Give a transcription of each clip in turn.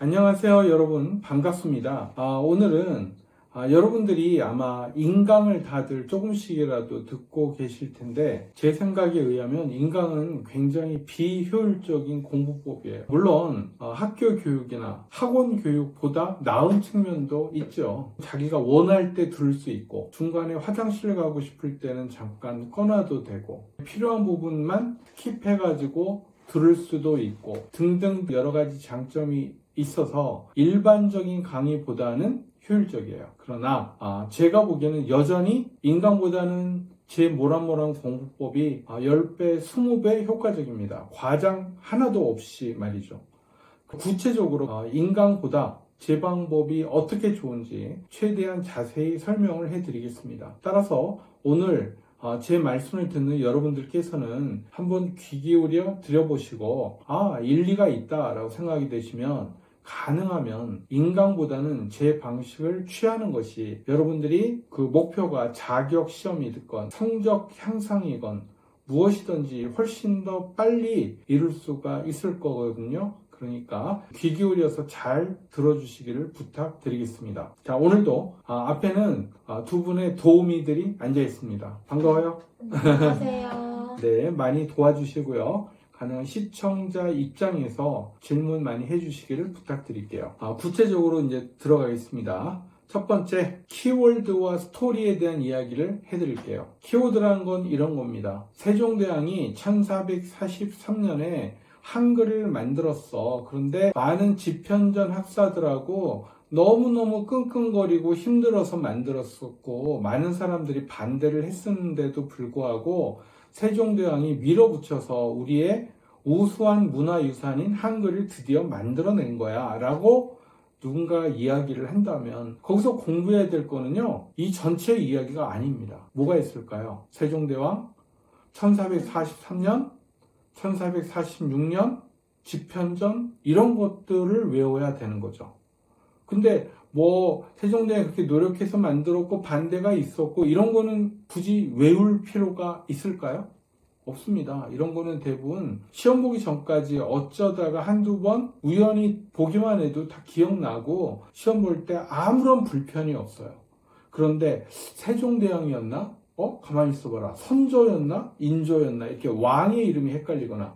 안녕하세요, 여러분. 반갑습니다. 오늘은 여러분들이 아마 인강을 다들 조금씩이라도 듣고 계실 텐데, 제 생각에 의하면 인강은 굉장히 비효율적인 공부법이에요. 물론 학교 교육이나 학원 교육보다 나은 측면도 있죠. 자기가 원할 때 들을 수 있고, 중간에 화장실 가고 싶을 때는 잠깐 꺼놔도 되고, 필요한 부분만 스킵해가지고 들을 수도 있고 등등 여러 가지 장점이 있어서 일반적인 강의보다는 효율적이에요. 그러나 제가 보기에는 여전히 인강보다는 제 모란모란 공부법이 10배, 20배 효과적입니다. 과장 하나도 없이 말이죠. 구체적으로 인강보다 제 방법이 어떻게 좋은지 최대한 자세히 설명을 해드리겠습니다. 따라서 오늘 제 말씀을 듣는 여러분들께서는 한번 귀 기울여 들여보시고 일리가 있다 라고 생각이 되시면 가능하면 인강보다는 제 방식을 취하는 것이 여러분들이 그 목표가 자격 시험이든 성적 향상이건 무엇이든지 훨씬 더 빨리 이룰 수가 있을 거거든요. 그러니까 귀 기울여서 잘 들어주시기를 부탁드리겠습니다. 자, 오늘도 앞에는 두 분의 도우미들이 앉아 있습니다. 반가워요. 안녕하세요. 네, 많이 도와주시고요. 가능한 시청자 입장에서 질문 많이 해주시기를 부탁드릴게요. 구체적으로 이제 들어가겠습니다. 첫 번째, 키워드와 스토리에 대한 이야기를 해드릴게요. 키워드라는 건 이런 겁니다. 세종대왕이 1443년에 한글을 만들었어. 그런데 많은 집현전 학사들하고 너무너무 끙끙거리고 힘들어서 만들었었고 많은 사람들이 반대를 했었는데도 불구하고 세종대왕이 밀어붙여서 우리의 우수한 문화유산인 한글을 드디어 만들어낸 거야 라고 누군가 이야기를 한다면 거기서 공부해야 될 거는요, 이 전체 이야기가 아닙니다. 뭐가 있을까요? 세종대왕 1443년 1446년 집현전 이런 것들을 외워야 되는 거죠. 근데 세종대왕이 그렇게 노력해서 만들었고 반대가 있었고 이런 거는 굳이 외울 필요가 있을까요? 없습니다. 이런 거는 대부분 시험 보기 전까지 어쩌다가 한두 번 우연히 보기만 해도 다 기억나고 시험 볼 때 아무런 불편이 없어요. 그런데 세종대왕이었나? 가만히 있어봐라. 선조였나? 인조였나? 이렇게 왕의 이름이 헷갈리거나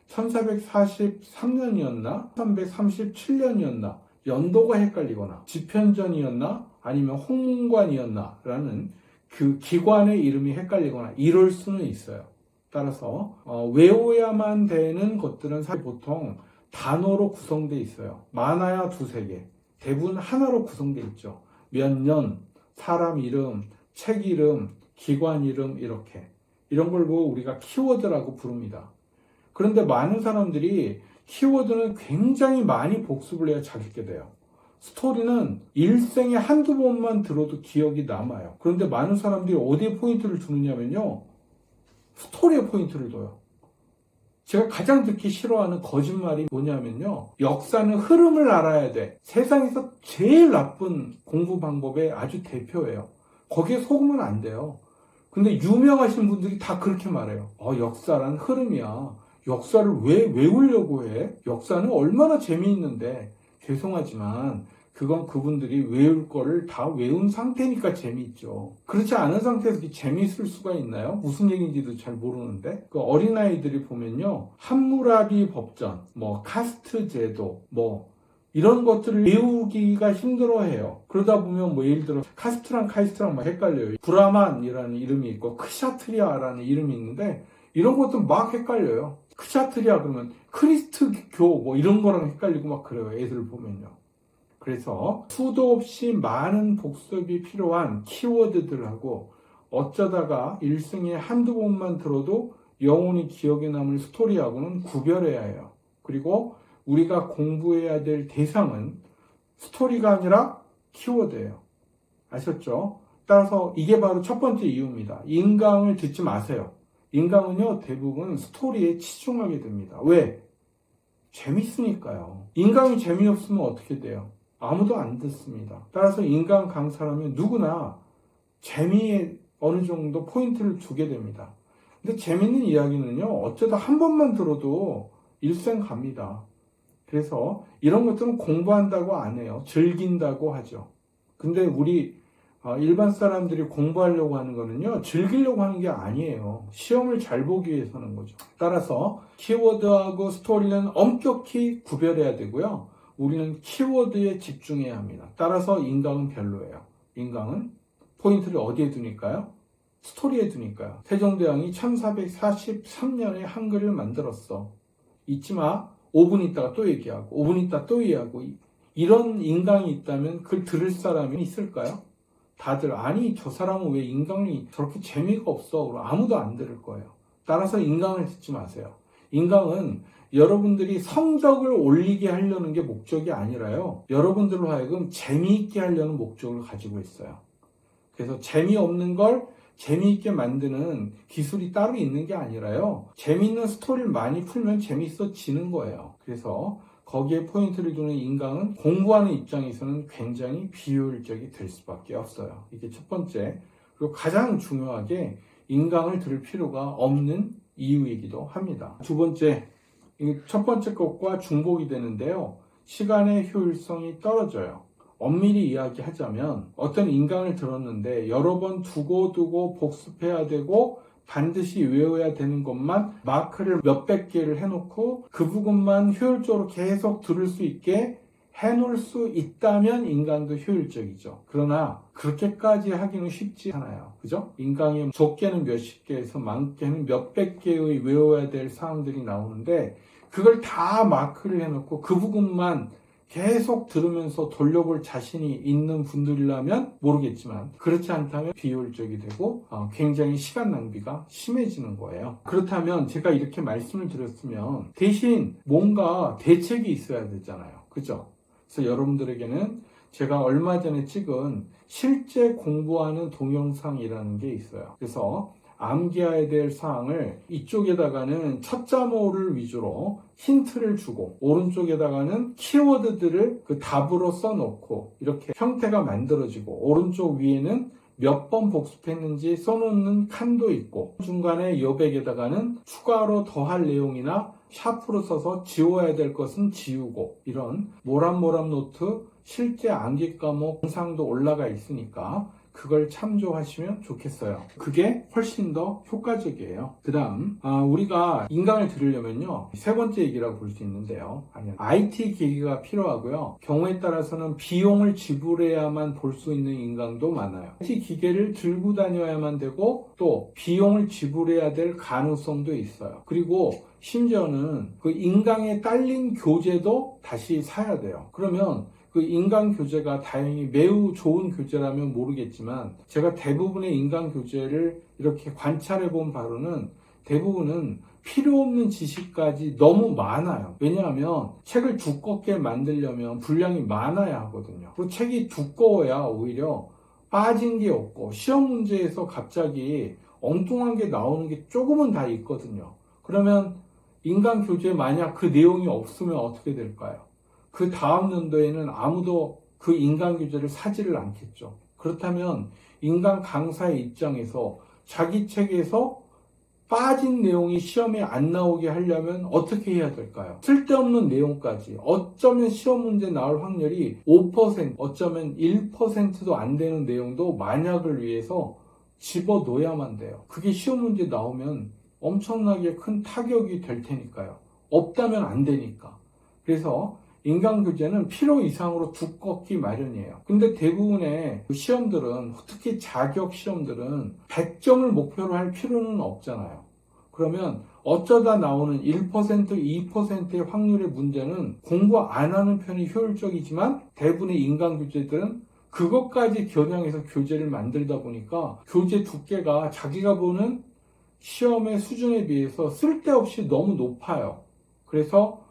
1443년이었나? 1337년이었나? 연도가 헷갈리거나 집현전이었나? 아니면 홍문관이었나? 라는 그 기관의 이름이 헷갈리거나 이럴 수는 있어요. 따라서 외워야만 되는 것들은 사실 보통 단어로 구성되어 있어요. 많아야 두세 개. 대부분 하나로 구성되어 있죠. 몇 년, 사람 이름, 책 이름, 기관 이름 이렇게. 이런 걸 보고 우리가 키워드라고 부릅니다. 그런데 많은 사람들이 키워드는 굉장히 많이 복습을 해야 잘 읽게 돼요. 스토리는 일생에 한두 번만 들어도 기억이 남아요. 그런데 많은 사람들이 어디에 포인트를 두느냐면요, 스토리에 포인트를 둬요. 제가 가장 듣기 싫어하는 거짓말이 뭐냐면요, 역사는 흐름을 알아야 돼. 세상에서 제일 나쁜 공부 방법의 아주 대표예요. 거기에 속으면 안 돼요. 근데 유명하신 분들이 다 그렇게 말해요. 역사란 흐름이야. 역사를 왜 외우려고 해? 역사는 얼마나 재미있는데. 죄송하지만 그건 그분들이 외울 거를 다 외운 상태니까 재미있죠. 그렇지 않은 상태에서 재미있을 수가 있나요? 무슨 얘기인지도 잘 모르는데. 그 어린아이들이 보면요, 함무라비 법전, 카스트 제도, 이런 것들을 외우기가 힘들어해요. 그러다 보면 예를 들어 카스트랑 카이스트랑 헷갈려요. 브라만이라는 이름이 있고 크샤트리아라는 이름이 있는데 이런 것도 막 헷갈려요. 크샤트리아 그러면 크리스트교 이런 거랑 헷갈리고 막 그래요. 애들 보면요. 그래서 수도 없이 많은 복습이 필요한 키워드들하고 어쩌다가 일생에 한두 번만 들어도 영원히 기억에 남을 스토리하고는 구별해야 해요. 그리고 우리가 공부해야 될 대상은 스토리가 아니라 키워드예요. 아셨죠? 따라서 이게 바로 첫 번째 이유입니다. 인강을 듣지 마세요. 인강은요, 대부분 스토리에 치중하게 됩니다. 왜? 재밌으니까요. 인강이 재미없으면 어떻게 돼요? 아무도 안 듣습니다. 따라서 인강 강사라면 누구나 재미에 어느 정도 포인트를 주게 됩니다. 근데 재밌는 이야기는요, 어쩌다 한 번만 들어도 일생 갑니다. 그래서 이런 것들은 공부한다고 안 해요. 즐긴다고 하죠. 근데 우리 일반 사람들이 공부하려고 하는 거는요, 즐기려고 하는 게 아니에요. 시험을 잘 보기 위해서 하는 거죠. 따라서 키워드하고 스토리는 엄격히 구별해야 되고요. 우리는 키워드에 집중해야 합니다. 따라서 인강은 별로예요. 인강은 포인트를 어디에 두니까요? 스토리에 두니까요. 세종대왕이 1443년에 한글을 만들었어. 잊지 마. 5분 있다가 또 얘기하고 5분 있다 또 얘기하고, 이런 인강이 있다면 그걸 들을 사람이 있을까요? 다들 아니 저 사람은 왜 인강이 저렇게 재미가 없어, 그럼 아무도 안 들을 거예요. 따라서 인강을 듣지 마세요. 인강은 여러분들이 성적을 올리게 하려는 게 목적이 아니라요, 여러분들로 하여금 재미있게 하려는 목적을 가지고 있어요. 그래서 재미없는 걸 재미있게 만드는 기술이 따로 있는 게 아니라요, 재미있는 스토리를 많이 풀면 재미있어지는 거예요. 그래서 거기에 포인트를 두는 인강은 공부하는 입장에서는 굉장히 비효율적이 될 수밖에 없어요. 이게 첫 번째. 그리고 가장 중요하게 인강을 들을 필요가 없는 이유이기도 합니다. 두 번째, 첫 번째 것과 중복이 되는데요, 시간의 효율성이 떨어져요. 엄밀히 이야기하자면 어떤 인강을 들었는데 여러 번 두고 복습해야 되고 반드시 외워야 되는 것만 마크를 몇백 개를 해놓고 그 부분만 효율적으로 계속 들을 수 있게 해놓을 수 있다면 인강도 효율적이죠. 그러나 그렇게까지 하기는 쉽지 않아요. 그죠? 인강이 적게는 몇십 개에서 많게는 몇백 개의 외워야 될 사항들이 나오는데 그걸 다 마크를 해놓고 그 부분만 계속 들으면서 돌려볼 자신이 있는 분들이라면 모르겠지만, 그렇지 않다면 비효율적이 되고 굉장히 시간 낭비가 심해지는 거예요. 그렇다면 제가 이렇게 말씀을 드렸으면 대신 뭔가 대책이 있어야 되잖아요. 그죠? 그래서 여러분들에게는 제가 얼마 전에 찍은 실제 공부하는 동영상이라는 게 있어요. 그래서 암기해야 될 사항을 이쪽에다가는 첫 자모를 위주로 힌트를 주고 오른쪽에다가는 키워드들을 그 답으로 써놓고 이렇게 형태가 만들어지고, 오른쪽 위에는 몇 번 복습했는지 써놓는 칸도 있고, 중간에 여백에다가는 추가로 더할 내용이나 샤프로 써서 지워야 될 것은 지우고, 이런 모란모란 노트 실제 암기 과목 영상도 올라가 있으니까 그걸 참조하시면 좋겠어요. 그게 훨씬 더 효과적이에요. 그 다음 우리가 인강을 들으려면요, 세 번째 얘기라고 볼 수 있는데요, IT 기기가 필요하고요, 경우에 따라서는 비용을 지불해야만 볼 수 있는 인강도 많아요. IT 기계를 들고 다녀야만 되고 또 비용을 지불해야 될 가능성도 있어요. 그리고 심지어는 그 인강에 딸린 교재도 다시 사야 돼요. 그러면 그 인강 교재가 다행히 매우 좋은 교재라면 모르겠지만, 제가 대부분의 인강 교재를 이렇게 관찰해 본 바로는 대부분은 필요 없는 지식까지 너무 많아요. 왜냐하면 책을 두껍게 만들려면 분량이 많아야 하거든요. 그리고 책이 두꺼워야 오히려 빠진 게 없고 시험 문제에서 갑자기 엉뚱한 게 나오는 게 조금은 다 있거든요. 그러면 인강 교재에 만약 그 내용이 없으면 어떻게 될까요? 그 다음 연도에는 아무도 그 인강 교재를 사지를 않겠죠. 그렇다면 인강 강사의 입장에서 자기 책에서 빠진 내용이 시험에 안 나오게 하려면 어떻게 해야 될까요? 쓸데없는 내용까지, 어쩌면 시험 문제 나올 확률이 5%, 어쩌면 1%도 안 되는 내용도 만약을 위해서 집어넣어야만 돼요. 그게 시험 문제 나오면 엄청나게 큰 타격이 될 테니까요. 없다면 안 되니까. 그래서 인강 교재는 필요 이상으로 두껍기 마련이에요. 근데 대부분의 시험들은, 특히 자격 시험들은 100점을 목표로 할 필요는 없잖아요. 그러면 어쩌다 나오는 1%, 2%의 확률의 문제는 공부 안 하는 편이 효율적이지만, 대부분의 인강 교재들은 그것까지 겨냥해서 교재를 만들다 보니까 교재 두께가 자기가 보는 시험의 수준에 비해서 쓸데없이 너무 높아요. 그래서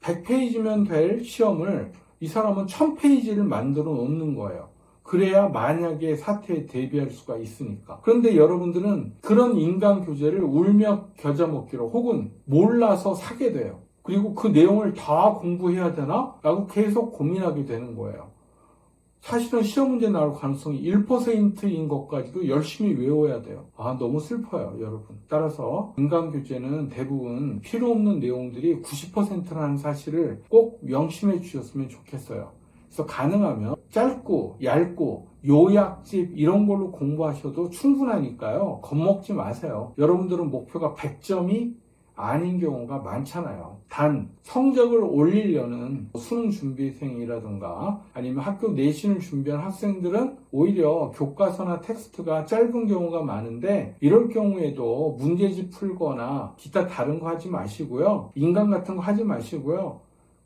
100페이지면 될 시험을 이 사람은 1000페이지를 만들어 놓는 거예요. 그래야 만약에 사태에 대비할 수가 있으니까. 그런데 여러분들은 그런 인강 교재를 울며 겨자 먹기로 혹은 몰라서 사게 돼요. 그리고 그 내용을 다 공부해야 되나? 라고 계속 고민하게 되는 거예요. 사실은 시험 문제 나올 가능성이 1%인 것까지도 열심히 외워야 돼요. 너무 슬퍼요, 여러분. 따라서 인간교재는 대부분 필요 없는 내용들이 90%라는 사실을 꼭 명심해 주셨으면 좋겠어요. 그래서 가능하면 짧고 얇고 요약집 이런 걸로 공부하셔도 충분하니까요. 겁먹지 마세요. 여러분들은 목표가 100점이 아닌 경우가 많잖아요. 단 성적을 올리려는 수능 준비생이라든가 아니면 학교 내신을 준비한 학생들은 오히려 교과서나 텍스트가 짧은 경우가 많은데, 이럴 경우에도 문제집 풀거나 기타 다른 거 하지 마시고요. 인강 같은 거 하지 마시고요.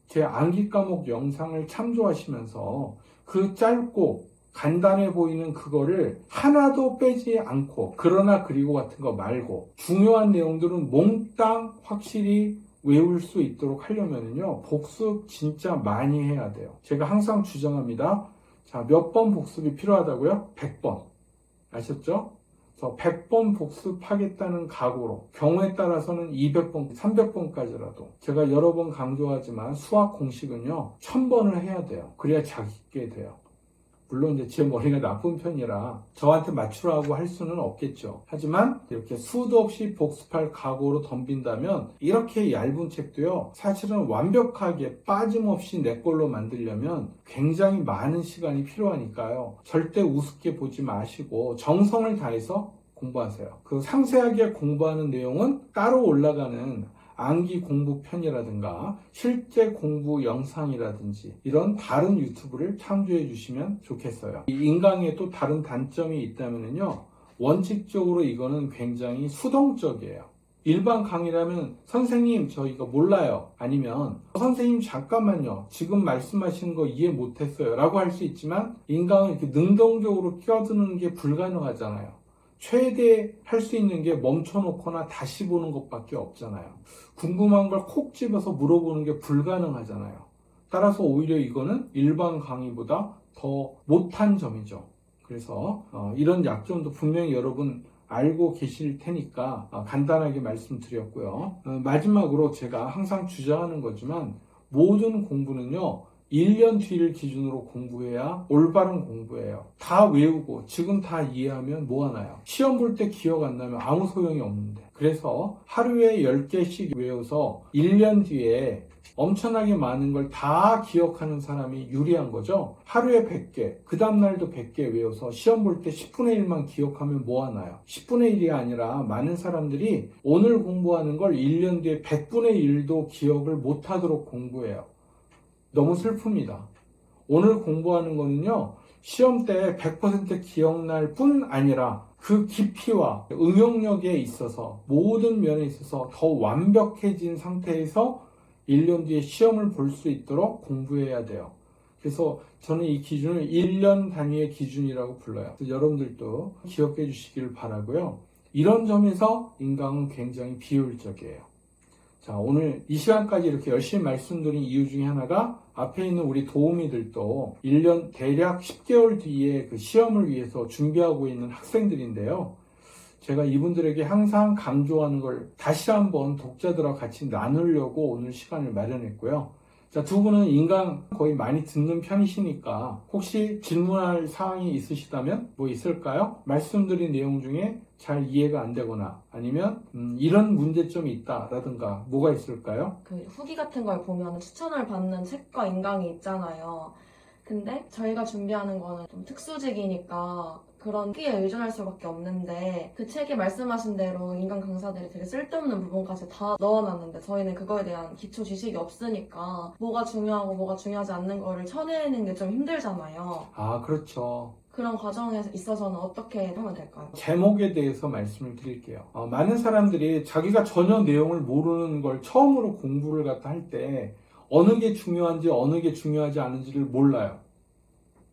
제 암기 과목 영상을 참조하시면서 그 짧고 간단해 보이는 그거를 하나도 빼지 않고, 그러나 그리고 같은 거 말고 중요한 내용들은 몽땅 확실히 외울 수 있도록 하려면요, 복습 진짜 많이 해야 돼요. 제가 항상 주장합니다. 자, 몇 번 복습이 필요하다고요? 100번. 아셨죠? 그래서 100번 복습하겠다는 각오로, 경우에 따라서는 200번, 300번까지라도. 제가 여러 번 강조하지만 수학 공식은요, 1000번을 해야 돼요. 그래야 자기게 돼요. 물론 이제 제 머리가 나쁜 편이라 저한테 맞추라고 할 수는 없겠죠. 하지만 이렇게 수도 없이 복습할 각오로 덤빈다면, 이렇게 얇은 책도요, 사실은 완벽하게 빠짐없이 내 걸로 만들려면 굉장히 많은 시간이 필요하니까요. 절대 우습게 보지 마시고 정성을 다해서 공부하세요. 그 상세하게 공부하는 내용은 따로 올라가는 암기 공부 편이라든가 실제 공부 영상이라든지 이런 다른 유튜브를 참조해 주시면 좋겠어요. 이 인강에 또 다른 단점이 있다면요, 원칙적으로 이거는 굉장히 수동적이에요. 일반 강의라면 선생님 저 이거 몰라요, 아니면 선생님 잠깐만요, 지금 말씀하시는 거 이해 못했어요 라고 할 수 있지만, 인강은 이렇게 능동적으로 끼어드는 게 불가능하잖아요. 최대 할 수 있는 게 멈춰놓거나 다시 보는 것밖에 없잖아요. 궁금한 걸 콕 집어서 물어보는 게 불가능하잖아요. 따라서 오히려 이거는 일반 강의보다 더 못한 점이죠. 그래서 이런 약점도 분명히 여러분 알고 계실 테니까 간단하게 말씀드렸고요. 마지막으로 제가 항상 주장하는 거지만, 모든 공부는요, 1년 뒤를 기준으로 공부해야 올바른 공부예요. 다 외우고 지금 다 이해하면 뭐하나요? 시험 볼 때 기억 안 나면 아무 소용이 없는데. 그래서 하루에 10개씩 외워서 1년 뒤에 엄청나게 많은 걸 다 기억하는 사람이 유리한 거죠. 하루에 100개, 그 다음날도 100개 외워서 시험 볼 때 10분의 1만 기억하면 뭐하나요? 10분의 1이 아니라 많은 사람들이 오늘 공부하는 걸 1년 뒤에 100분의 1도 기억을 못하도록 공부해요. 너무 슬픕니다. 오늘 공부하는 거는요, 시험 때 100% 기억날 뿐 아니라 그 깊이와 응용력에 있어서 모든 면에 있어서 더 완벽해진 상태에서 1년 뒤에 시험을 볼 수 있도록 공부해야 돼요. 그래서 저는 이 기준을 1년 단위의 기준이라고 불러요. 그래서 여러분들도 기억해 주시길 바라고요. 이런 점에서 인강은 굉장히 비효율적이에요. 자, 오늘 이 시간까지 이렇게 열심히 말씀드린 이유 중에 하나가, 앞에 있는 우리 도우미들도 1년 대략 10개월 뒤에 그 시험을 위해서 준비하고 있는 학생들인데요. 제가 이분들에게 항상 강조하는 걸 다시 한번 독자들과 같이 나누려고 오늘 시간을 마련했고요. 자, 두 분은 인강 거의 많이 듣는 편이시니까 혹시 질문할 사항이 있으시다면 뭐 있을까요? 말씀드린 내용 중에 잘 이해가 안 되거나 아니면 이런 문제점이 있다라든가 뭐가 있을까요? 그 후기 같은 걸 보면 추천을 받는 책과 인강이 있잖아요. 근데 저희가 준비하는 거는 좀 특수직이니까 그런 후기에 의존할 수밖에 없는데, 그 책에 말씀하신 대로 인강 강사들이 되게 쓸데없는 부분까지 다 넣어놨는데, 저희는 그거에 대한 기초 지식이 없으니까 뭐가 중요하고 뭐가 중요하지 않는 거를 쳐내는 게 좀 힘들잖아요. 그렇죠. 그런 과정에 있어서는 어떻게 하면 될까요? 제목에 대해서 말씀을 드릴게요. 많은 사람들이 자기가 전혀 내용을 모르는 걸 처음으로 공부를 갖다 할 때 어느 게 중요한지 어느 게 중요하지 않은지를 몰라요.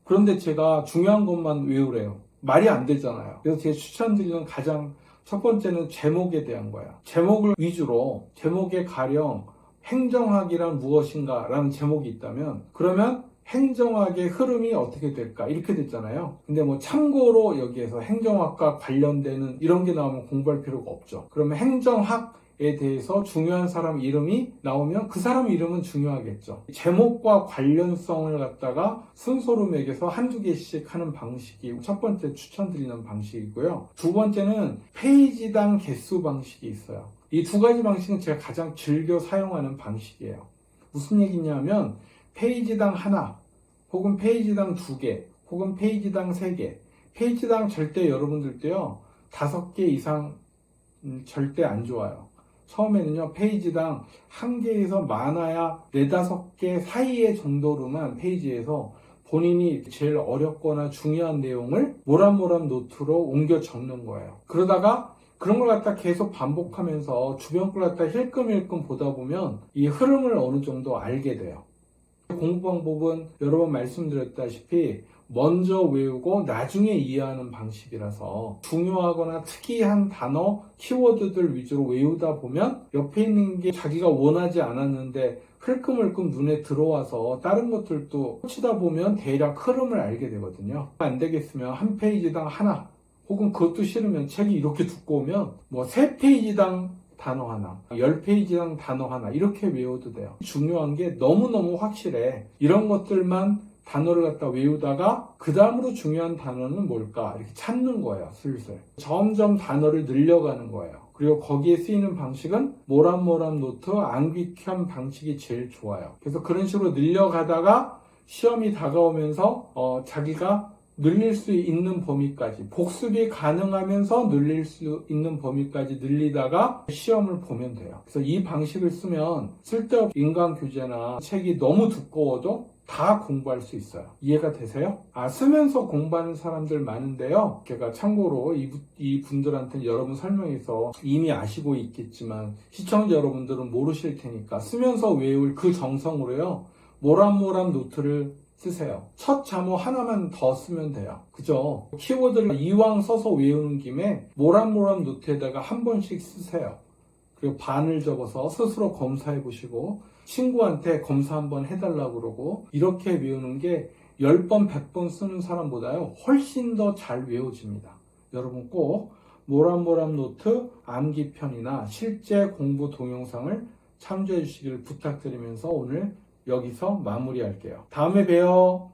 그런데 제가 중요한 것만 외우래요. 말이 안 되잖아요. 그래서 제가 추천드리는 가장 첫 번째는 제목에 대한 거예요. 제목을 위주로, 제목에 가령 행정학이란 무엇인가 라는 제목이 있다면, 그러면 행정학의 흐름이 어떻게 될까 이렇게 됐잖아요. 근데 뭐 참고로 여기에서 행정학과 관련되는 이런 게 나오면 공부할 필요가 없죠. 그러면 행정학 대해서 중요한 사람 이름이 나오면 그 사람 이름은 중요하겠죠. 제목과 관련성을 갖다가 순서로 매겨서 한두 개씩 하는 방식이 첫 번째 추천드리는 방식이고요. 두 번째는 페이지당 개수 방식이 있어요. 이 두 가지 방식은 제가 가장 즐겨 사용하는 방식이에요. 무슨 얘기냐면 페이지당 하나, 혹은 페이지당 2개, 혹은 페이지당 3개, 페이지당 절대 여러분들도요 5개 이상 절대 안 좋아요. 처음에는요 페이지당 1개에서 많아야 4-5개 사이의 정도로만 페이지에서 본인이 제일 어렵거나 중요한 내용을 모란모란 노트로 옮겨 적는 거예요. 그러다가 그런 걸 갖다 계속 반복하면서 주변 걸 갖다 힐끔힐끔 보다 보면 이 흐름을 어느 정도 알게 돼요. 공부 방법은 여러 번 말씀드렸다시피 먼저 외우고 나중에 이해하는 방식이라서 중요하거나 특이한 단어, 키워드들 위주로 외우다 보면 옆에 있는 게 자기가 원하지 않았는데 흘끔흘끔 눈에 들어와서 다른 것들도 치다 보면 대략 흐름을 알게 되거든요. 안 되겠으면 한 페이지당 하나, 혹은 그것도 싫으면 책이 이렇게 두꺼우면 3페이지당 단어 하나, 10페이지당 단어 하나 이렇게 외워도 돼요. 중요한 게 너무너무 확실해. 이런 것들만 단어를 갖다 외우다가 그 다음으로 중요한 단어는 뭘까 이렇게 찾는 거예요. 슬슬 점점 단어를 늘려가는 거예요. 그리고 거기에 쓰이는 방식은 모란모란 노트, 암기현 방식이 제일 좋아요. 그래서 그런 식으로 늘려가다가 시험이 다가오면서 자기가 늘릴 수 있는 범위까지, 복습이 가능하면서 늘릴 수 있는 범위까지 늘리다가 시험을 보면 돼요. 그래서 이 방식을 쓰면 쓸데없는 인강교재나 책이 너무 두꺼워도 다 공부할 수 있어요. 이해가 되세요? 쓰면서 공부하는 사람들 많은데요. 제가 참고로 이 분들한테는 여러분 설명해서 이미 아시고 있겠지만 시청자 여러분들은 모르실 테니까 쓰면서 외울 그 정성으로요. 모란모란 노트를 쓰세요. 첫 자모 하나만 더 쓰면 돼요. 그죠? 키워드를 이왕 써서 외우는 김에 모란모란 노트에다가 한 번씩 쓰세요. 그리고 반을 적어서 스스로 검사해 보시고 친구한테 검사 한번 해달라고 그러고 이렇게 외우는 게 10번, 100번 쓰는 사람보다요 훨씬 더 잘 외워집니다. 여러분 꼭 모란모란 노트 암기편이나 실제 공부 동영상을 참조해 주시길 부탁드리면서 오늘 여기서 마무리할게요. 다음에 봬요.